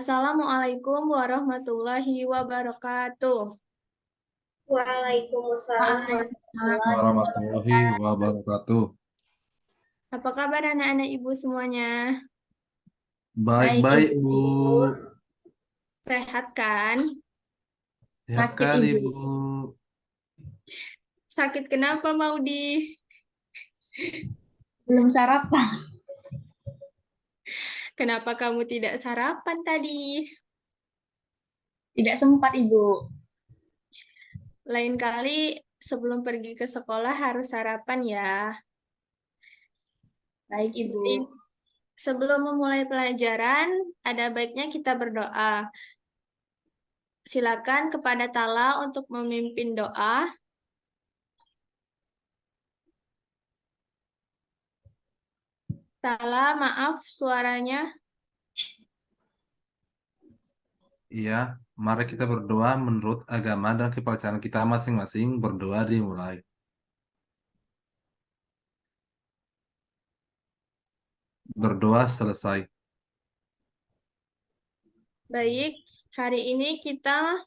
Assalamualaikum warahmatullahi wabarakatuh. Waalaikumsalam Waalaikumsalam warahmatullahi warahmatullahi wabarakatuh. Warahmatullahi wabarakatuh. wabarakatuh. Apa kabar anak-anak ibu semuanya? Baik Baik-baik, Bu. Ibu, Sehat kan? Sehat sakit kali, Ibu. Bu. Sakit kenapa Maudi? Belum sarapan. Kenapa kamu tidak sarapan tadi? Tidak sempat Ibu. Lain kali sebelum pergi ke sekolah harus sarapan ya. Baik Ibu. Jadi, sebelum memulai pelajaran, ada baiknya kita berdoa. Silakan kepada Tala untuk memimpin doa. Tala, maaf suaranya. Iya, mari kita berdoa menurut agama dan kepercayaan kita masing-masing. Berdoa dimulai. Berdoa selesai. Baik, hari ini kita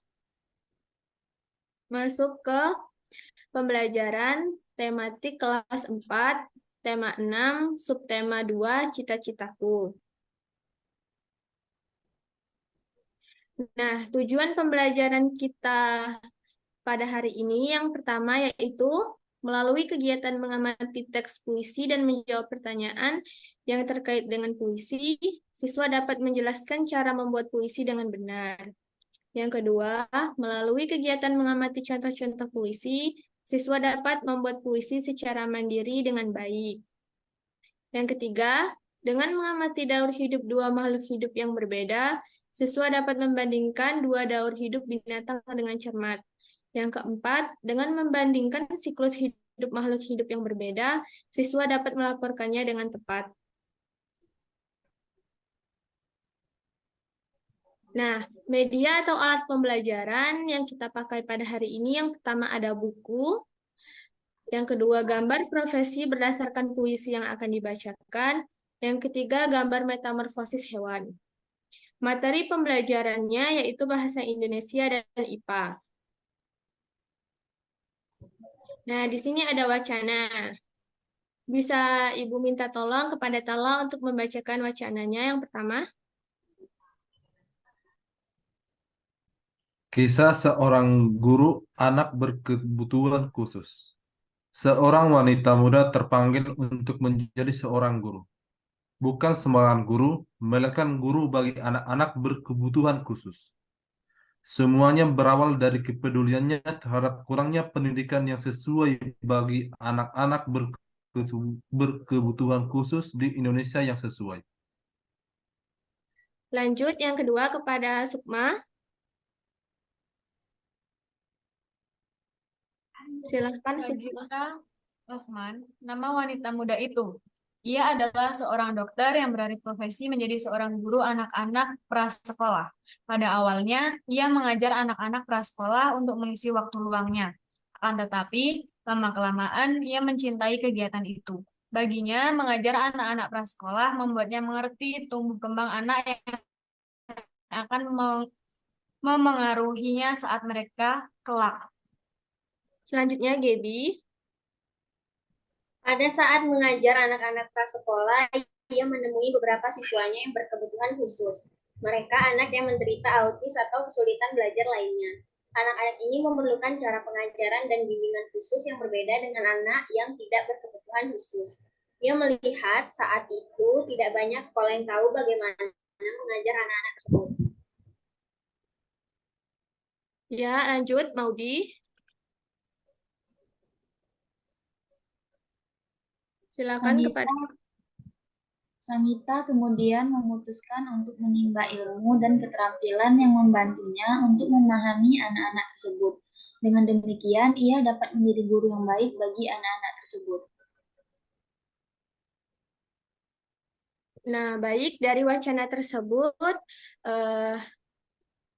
masuk ke pembelajaran tematik kelas 4, tema 6, subtema 2, cita-citaku. Nah, tujuan pembelajaran kita pada hari ini yang pertama yaitu melalui kegiatan mengamati teks puisi dan menjawab pertanyaan yang terkait dengan puisi, siswa dapat menjelaskan cara membuat puisi dengan benar. Yang kedua, melalui kegiatan mengamati contoh-contoh puisi, siswa dapat membuat puisi secara mandiri dengan baik. Yang ketiga, dengan mengamati daur hidup dua makhluk hidup yang berbeda, siswa dapat membandingkan dua daur hidup binatang dengan cermat. Yang keempat, dengan membandingkan siklus hidup makhluk hidup yang berbeda, siswa dapat melaporkannya dengan tepat. Nah, media atau alat pembelajaran yang kita pakai pada hari ini yang pertama ada buku, yang kedua gambar profesi berdasarkan puisi yang akan dibacakan, yang ketiga gambar metamorfosis hewan. Materi pembelajarannya yaitu bahasa Indonesia dan IPA. Nah, di sini ada wacana. Bisa Ibu minta tolong kepada Tala untuk membacakan wacananya yang pertama? Kisah seorang guru anak berkebutuhan khusus. Seorang wanita muda terpanggil untuk menjadi seorang guru. Bukan sembarang guru, melainkan guru bagi anak-anak berkebutuhan khusus. Semuanya berawal dari kepeduliannya terhadap kurangnya pendidikan yang sesuai bagi anak-anak berkebutuhan khusus di Indonesia yang sesuai. Lanjut yang kedua kepada Sukma. Silahkan Sukma. Sagita Rahman, nama wanita muda itu. Ia adalah seorang dokter yang beralih profesi menjadi seorang guru anak-anak prasekolah. Pada awalnya, ia mengajar anak-anak prasekolah untuk mengisi waktu luangnya. Akan tetapi, lama-kelamaan ia mencintai kegiatan itu. Baginya, mengajar anak-anak prasekolah membuatnya mengerti tumbuh kembang anak yang akan memengaruhinya saat mereka kelak. Selanjutnya Gaby. Pada saat mengajar anak-anak prasekolah, ia menemui beberapa siswanya yang berkebutuhan khusus. Mereka anak yang menderita autis atau kesulitan belajar lainnya. Anak-anak ini memerlukan cara pengajaran dan bimbingan khusus yang berbeda dengan anak yang tidak berkebutuhan khusus. Ia melihat saat itu tidak banyak sekolah yang tahu bagaimana mengajar anak-anak tersebut. Ya, lanjut Maudi. Silakan kepada Sanita kemudian memutuskan untuk menimba ilmu dan keterampilan yang membantunya untuk memahami anak-anak tersebut. Dengan demikian, ia dapat menjadi guru yang baik bagi anak-anak tersebut. Nah, baik dari wacana tersebut,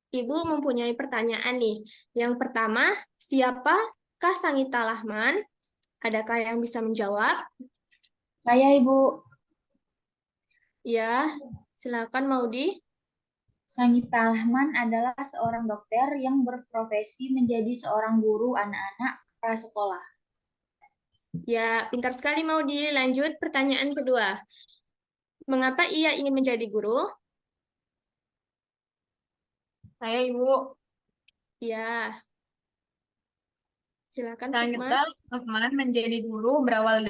Ibu mempunyai pertanyaan nih. Yang pertama, siapakah Sangita Lahman? Adakah yang bisa menjawab? Saya, Ibu. Ya, silakan Maudi. Sanita Lahman adalah seorang dokter yang berprofesi menjadi seorang guru anak-anak prasekolah. Ya, pintar sekali mau dilanjut pertanyaan kedua. Mengapa ia ingin menjadi guru? Saya Ibu. Ya, silakan Sukma. Sanita Lahman menjadi guru berawal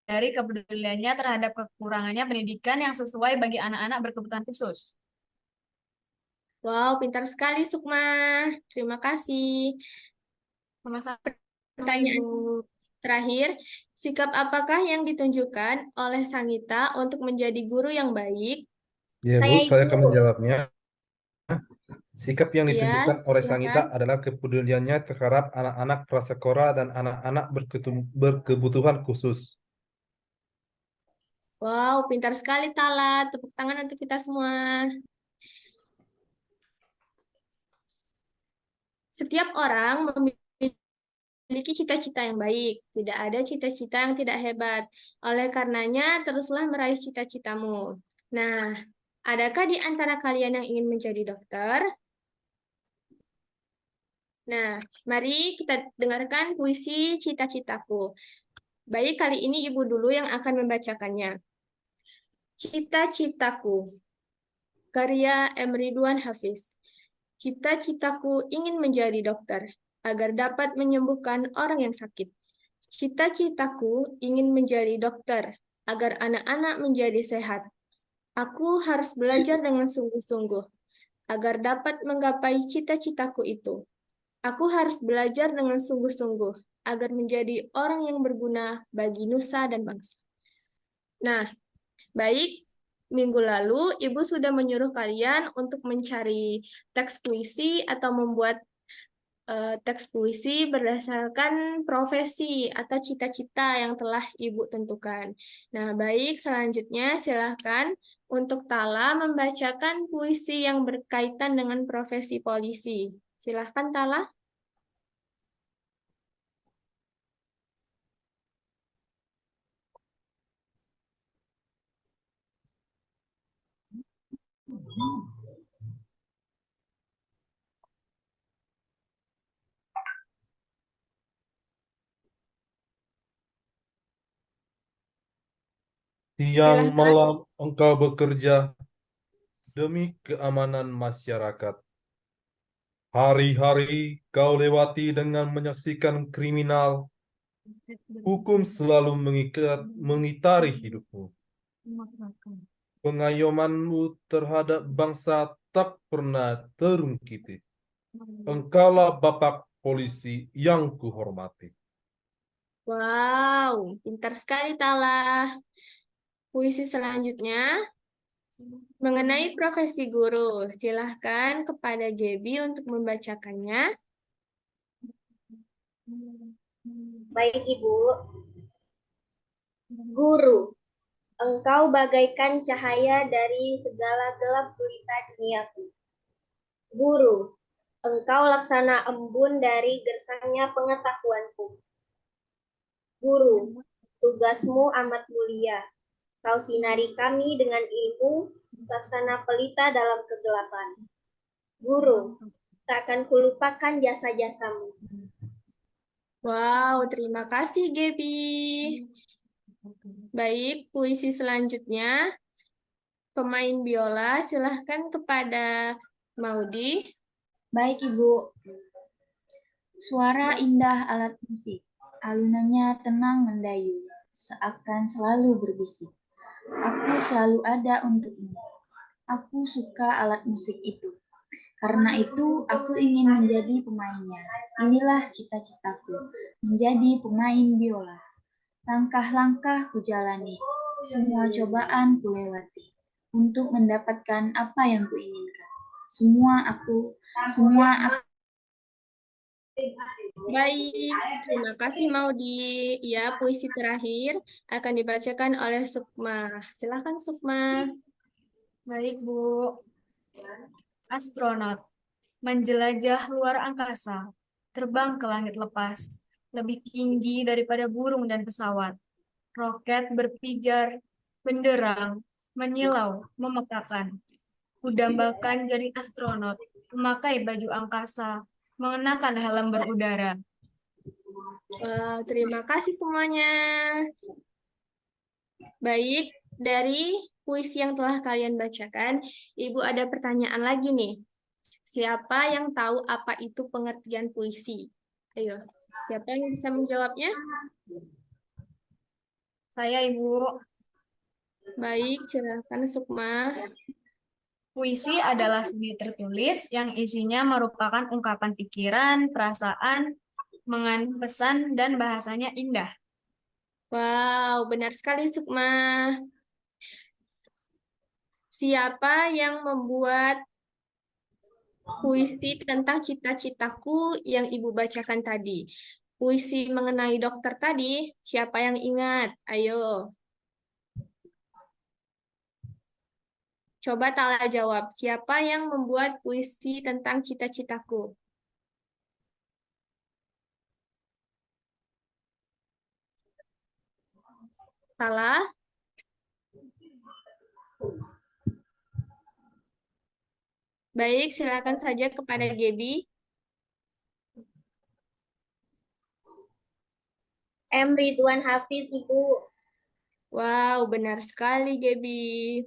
dari kepeduliannya terhadap kekurangannya pendidikan yang sesuai bagi anak-anak berkebutuhan khusus. Wow, pintar sekali Sukma. Terima kasih. Sama-sama Pertanyaan Ibu. terakhir, sikap apakah yang ditunjukkan oleh Sangita untuk menjadi guru yang baik? Ya, Bu, Saya saya akan Ibu. menjawabnya. Sikap yang Ya, ditunjukkan oleh Sanita silakan. adalah kepeduliannya terhadap anak-anak prasekolah dan anak-anak berkebutuhan khusus. Wow, pintar sekali Tala. Tepuk tangan untuk kita semua. Setiap orang memiliki cita-cita yang baik. Tidak ada cita-cita yang tidak hebat. Oleh karenanya, teruslah meraih cita-citamu. Nah, adakah di antara kalian yang ingin menjadi dokter? Nah, mari kita dengarkan puisi Cita-Citaku. Baik, kali ini Ibu dulu yang akan membacakannya. Cita-citaku, karya M. Ridwan Hafiz. Cita-citaku ingin menjadi dokter, agar dapat menyembuhkan orang yang sakit. Cita-citaku ingin menjadi dokter, agar anak-anak menjadi sehat. Aku harus belajar dengan sungguh-sungguh, agar dapat menggapai cita-citaku itu. Aku harus belajar dengan sungguh-sungguh, agar menjadi orang yang berguna bagi nusa dan bangsa. Nah, baik, minggu lalu Ibu sudah menyuruh kalian untuk mencari teks puisi atau membuat teks puisi berdasarkan profesi atau cita-cita yang telah Ibu tentukan. Nah, baik, selanjutnya silahkan untuk Tala membacakan puisi yang berkaitan dengan profesi polisi. Silahkan Tala. Siang Silahkan. malam engkau bekerja demi keamanan masyarakat. Hari-hari kau lewati dengan menyaksikan kriminal. Hukum selalu mengitari hidupmu. Pengayomanmu terhadap bangsa tak pernah terungkiti. Engkaulah Bapak Polisi yang kuhormati. Wow, pintar sekali Tala. Puisi selanjutnya mengenai profesi guru. Silahkan kepada Gaby untuk membacakannya. Baik Ibu. Guru, engkau bagaikan cahaya dari segala gelap gulita duniaku. Guru, engkau laksana embun dari gersangnya pengetahuanku. Guru, tugasmu amat mulia. Kau sinari kami dengan ilmu, laksana pelita dalam kegelapan. Guru, takkan kulupakan jasa-jasamu. Wow, terima kasih Gaby. Baik, puisi selanjutnya. Pemain biola, silahkan kepada Maudi. Baik, Ibu. Suara indah alat musik, alunannya tenang mendayu, seakan selalu berbisik. Aku selalu ada untukmu. Aku suka alat musik itu. Karena itu, aku ingin menjadi pemainnya. Inilah cita-citaku, menjadi pemain biola. Langkah-langkah kujalani, semua cobaan kulewati, untuk mendapatkan apa yang kuinginkan. Semua aku. Baik, terima kasih Maudi. Ya, puisi terakhir akan dibacakan oleh Sukma. Silahkan Sukma. Baik, Bu. Astronot menjelajah luar angkasa, terbang ke langit lepas, lebih tinggi daripada burung dan pesawat. Roket berpijar, benderang, menyilau, memekakan. Kudambakan jadi astronot, memakai baju angkasa, mengenakan helm berudara. Wow, terima kasih semuanya. Baik, dari puisi yang telah kalian bacakan, Ibu ada pertanyaan lagi nih. Siapa yang tahu apa itu pengertian puisi? Ayo, siapa yang bisa menjawabnya? Saya, Ibu. Baik, silakan Sukma. Puisi adalah seni tertulis yang isinya merupakan ungkapan pikiran, perasaan, mengandung pesan, dan bahasanya indah. Wow, benar sekali Sukma. Siapa yang membuat puisi tentang cita-citaku yang Ibu bacakan tadi? Puisi mengenai dokter tadi, siapa yang ingat? Ayo. Coba Tala jawab, siapa yang membuat puisi tentang cita-citaku? Salah? Baik, silakan saja kepada Gebi. M. Ridwan Hafiz, Ibu. Wow, benar sekali Gebi.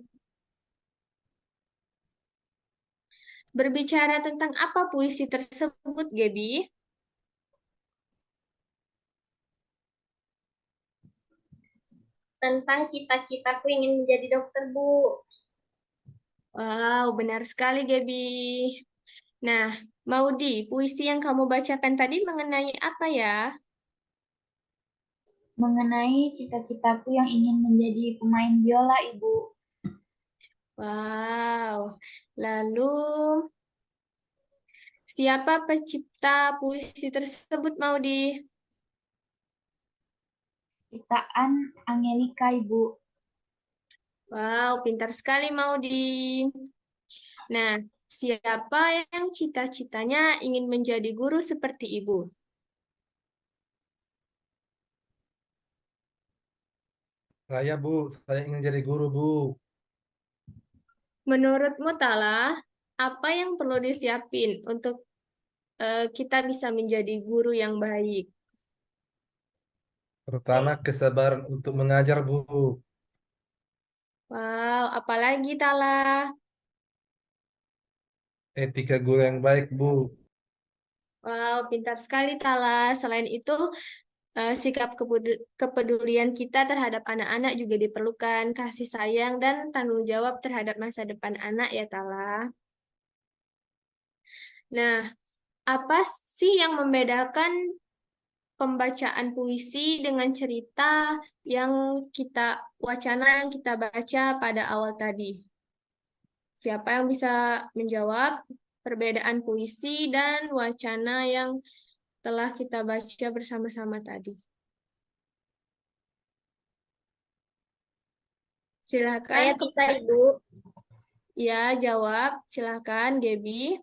Berbicara tentang apa puisi tersebut, Gebi? Tentang cita-citaku ingin menjadi dokter, Bu. Wow, benar sekali Gebi. Nah, Maudi, puisi yang kamu bacakan tadi mengenai apa ya? Mengenai cita-citaku yang ingin menjadi pemain biola, Ibu. Wow, lalu siapa pencipta puisi tersebut, Maudi? Ciptaan Angelika, Ibu. Wow, pintar sekali Maudi. Nah, siapa yang cita-citanya ingin menjadi guru seperti ibu? Saya, Bu, saya ingin jadi guru, Bu. Menurutmu, Tala, apa yang perlu disiapin untuk kita bisa menjadi guru yang baik? Terutama kesabaran untuk mengajar, Bu. Wow, apalagi Tala? Etika guru yang baik, Bu. Wow, pintar sekali Tala. Selain itu, sikap kepedulian kita terhadap anak-anak juga diperlukan, kasih sayang dan tanggung jawab terhadap masa depan anak ya Tala. Nah, apa sih yang membedakan pembacaan puisi dengan cerita yang wacana yang kita baca pada awal tadi? Siapa yang bisa menjawab perbedaan puisi dan wacana yang telah kita baca bersama-sama tadi? Saya Silakan, bisa, Ibu. ya jawab. Silakan, Gebi.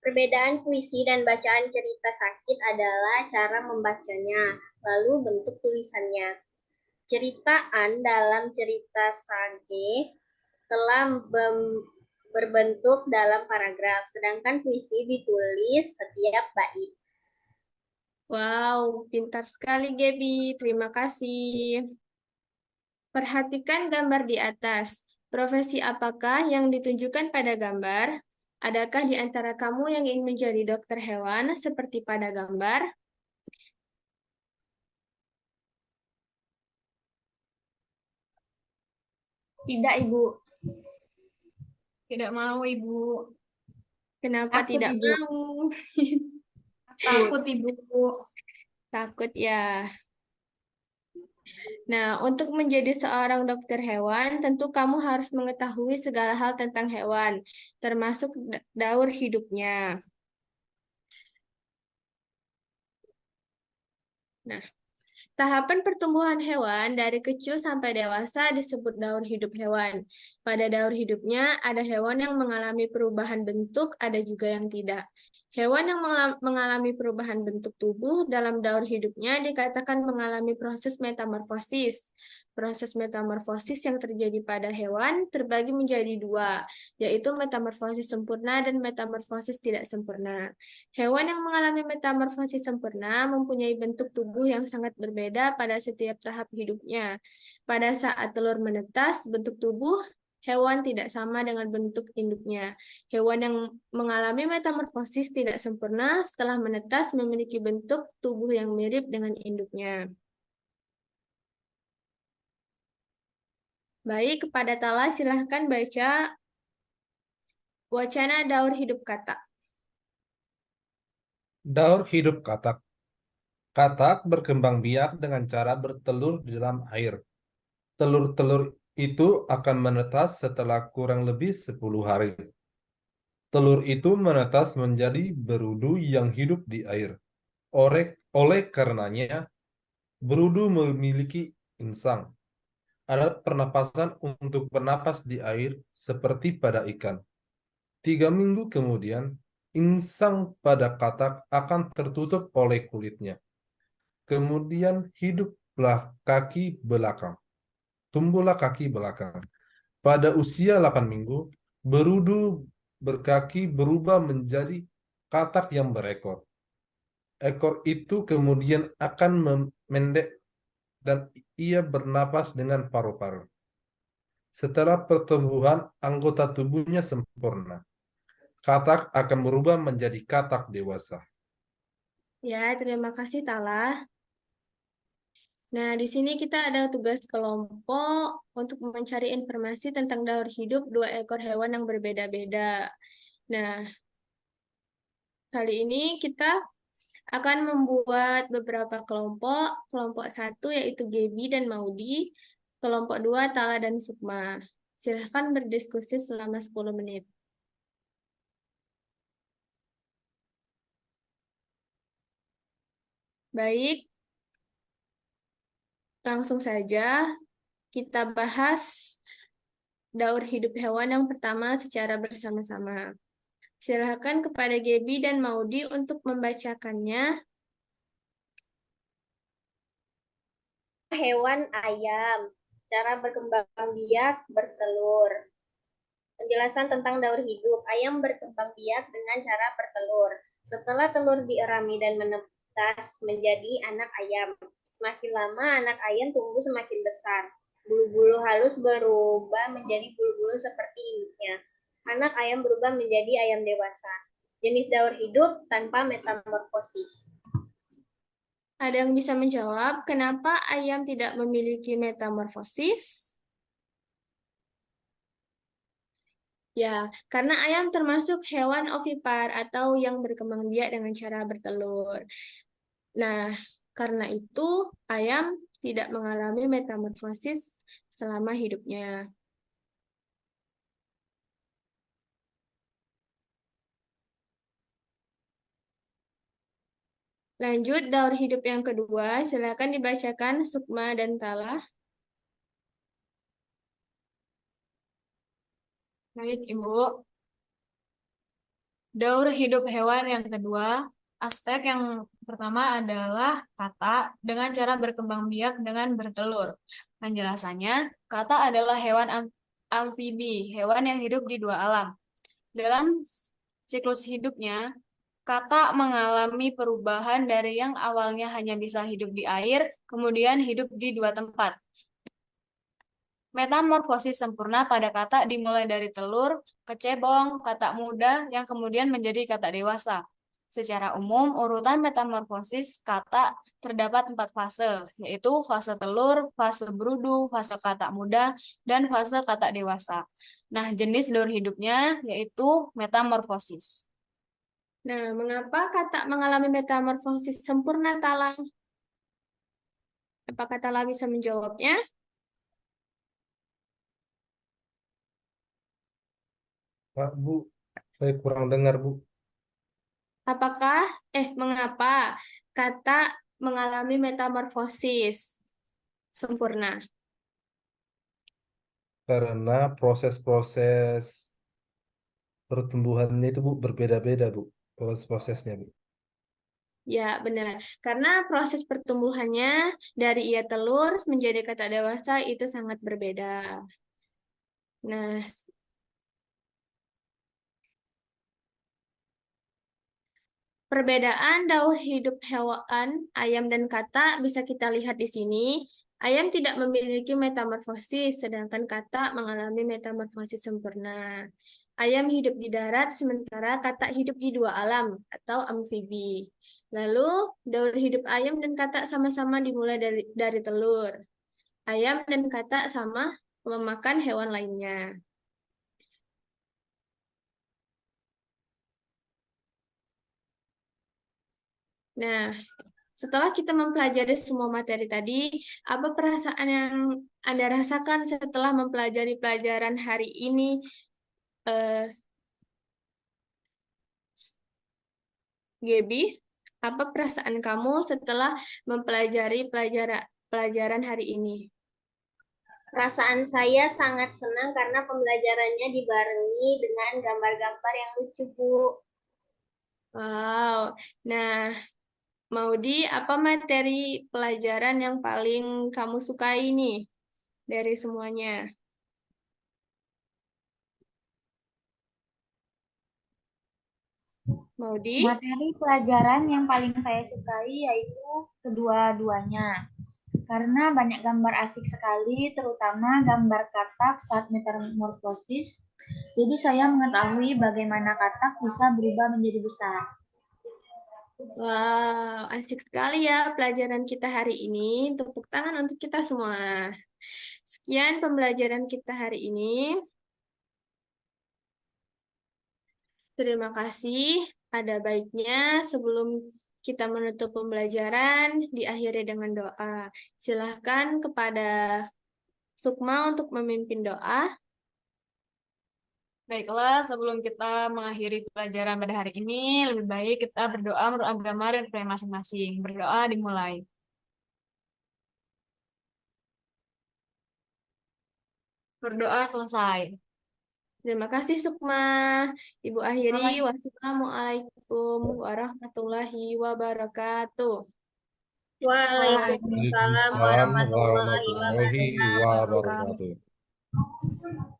Perbedaan puisi dan bacaan cerita sakit adalah cara membacanya, lalu bentuk tulisannya. Ceritaan dalam cerita sage telah berbentuk dalam paragraf, sedangkan puisi ditulis setiap bait. Wow, pintar sekali, Gebi. Terima kasih. Perhatikan gambar di atas. Profesi apakah yang ditunjukkan pada gambar? Adakah di antara kamu yang ingin menjadi dokter hewan seperti pada gambar? Tidak, Ibu. Tidak mau, Ibu. Kenapa Takut, tidak Ibu. mau? Takut, Ibu. Takut ya. Nah, untuk menjadi seorang dokter hewan, tentu kamu harus mengetahui segala hal tentang hewan, termasuk daur hidupnya. Nah, tahapan pertumbuhan hewan dari kecil sampai dewasa disebut daur hidup hewan. Pada daur hidupnya, ada hewan yang mengalami perubahan bentuk, ada juga yang tidak. Hewan yang mengalami perubahan bentuk tubuh dalam daur hidupnya dikatakan mengalami proses metamorfosis. Proses metamorfosis yang terjadi pada hewan terbagi menjadi dua, yaitu metamorfosis sempurna dan metamorfosis tidak sempurna. Hewan yang mengalami metamorfosis sempurna mempunyai bentuk tubuh yang sangat berbeda pada setiap tahap hidupnya. Pada saat telur menetas, bentuk tubuh hewan tidak sama dengan bentuk induknya. Hewan yang mengalami metamorfosis tidak sempurna setelah menetas memiliki bentuk tubuh yang mirip dengan induknya. Baik, kepada Tala silahkan baca wacana daur hidup katak. Daur hidup katak. Katak berkembang biak dengan cara bertelur di dalam air. Telur-telur itu akan menetas setelah kurang lebih 10 hari. Telur itu menetas menjadi berudu yang hidup di air. Oleh karenanya, berudu memiliki insang, alat pernapasan untuk bernapas di air seperti pada ikan. 3 minggu kemudian, insang pada katak akan tertutup oleh kulitnya. Kemudian tumbuhlah kaki belakang. Pada usia 8 minggu, berudu berkaki berubah menjadi katak yang berekor. Ekor itu kemudian akan memendek dan ia bernapas dengan paru-paru. Setelah pertumbuhan anggota tubuhnya sempurna, katak akan berubah menjadi katak dewasa. Ya, terima kasih Tala. Nah, di sini kita ada tugas kelompok untuk mencari informasi tentang daur hidup dua ekor hewan yang berbeda-beda. Nah, kali ini kita akan membuat beberapa kelompok. Kelompok 1 yaitu Gaby dan Maudi, kelompok 2 Tala dan Sukma. Silahkan berdiskusi selama 10 menit. Baik, langsung saja kita bahas daur hidup hewan yang pertama secara bersama-sama. Silakan kepada Gaby dan Maudi untuk membacakannya. Hewan ayam. Cara berkembang biak bertelur. Penjelasan tentang daur hidup. Ayam berkembang biak dengan cara bertelur. Setelah telur dierami dan menetas menjadi anak ayam. Semakin lama anak ayam tumbuh semakin besar. Bulu-bulu halus berubah menjadi bulu-bulu seperti induknya. Anak ayam berubah menjadi ayam dewasa. Jenis daur hidup tanpa metamorfosis. Ada yang bisa menjawab kenapa ayam tidak memiliki metamorfosis? Ya, karena ayam termasuk hewan ovipar atau yang berkembang biak dengan cara bertelur. Nah, karena itu ayam tidak mengalami metamorfosis selama hidupnya. Lanjut, daur hidup yang kedua, silakan dibacakan Sukma dan Tala. Baik, Ibu. Daur hidup hewan yang kedua, aspek yang pertama adalah kata dengan cara berkembang biak dengan bertelur. Penjelasannya, kata adalah hewan amfibi, hewan yang hidup di dua alam. Dalam siklus hidupnya, kata mengalami perubahan dari yang awalnya hanya bisa hidup di air, kemudian hidup di dua tempat. Metamorfosis sempurna pada kata dimulai dari telur, kecebong, katak muda, yang kemudian menjadi katak dewasa. Secara umum, urutan metamorfosis kata terdapat 4 fase, yaitu fase telur, fase berudu, fase katak muda, dan fase katak dewasa. Nah, jenis daur hidupnya yaitu metamorfosis. Nah, mengapa katak mengalami metamorfosis sempurna, Tala? Apakah Tala bisa menjawabnya? Pak, Bu, saya kurang dengar, Bu. Mengapa katak mengalami metamorfosis sempurna? Karena proses-proses pertumbuhannya itu, Bu, berbeda-beda, Bu. Proses-prosesnya, Bu. Ya, benar. Karena proses pertumbuhannya dari ia telur menjadi kata dewasa itu sangat berbeda. Nah, perbedaan daur hidup hewan, ayam dan kata bisa kita lihat di sini. Ayam tidak memiliki metamorfosis, sedangkan kata mengalami metamorfosis sempurna. Ayam hidup di darat, sementara kata hidup di dua alam atau amfibi. Lalu, daur hidup ayam dan kata sama-sama dimulai dari telur. Ayam dan kata sama memakan hewan lainnya. Nah, setelah kita mempelajari semua materi tadi, apa perasaan yang Anda rasakan setelah mempelajari pelajaran hari ini? Eh, Gaby, apa perasaan kamu setelah mempelajari pelajaran hari ini? Perasaan saya sangat senang karena pembelajarannya dibarengi dengan gambar-gambar yang lucu, Bu. Wow. Nah, Maudi, apa materi pelajaran yang paling kamu sukai nih dari semuanya? Maudi? Materi pelajaran yang paling saya sukai yaitu kedua-duanya. Karena banyak gambar asik sekali, terutama gambar katak saat metamorfosis. Jadi saya mengetahui bagaimana katak bisa berubah menjadi besar. Wow, asik sekali ya pelajaran kita hari ini. Tepuk tangan untuk kita semua. Sekian pembelajaran kita hari ini. Terima kasih. Ada baiknya sebelum kita menutup pembelajaran, diakhiri dengan doa. Silahkan kepada Sukma untuk memimpin doa. Baiklah, sebelum kita mengakhiri pelajaran pada hari ini, lebih baik kita berdoa menurut agama dan percaya masing-masing. Berdoa dimulai. Berdoa selesai. Terima kasih Sukma. Ibu akhiri. Wassalamualaikum warahmatullahi wabarakatuh. Waalaikumsalam Waalaikumsalam warahmatullahi warahmatullahi wabarakatuh. wabarakatuh.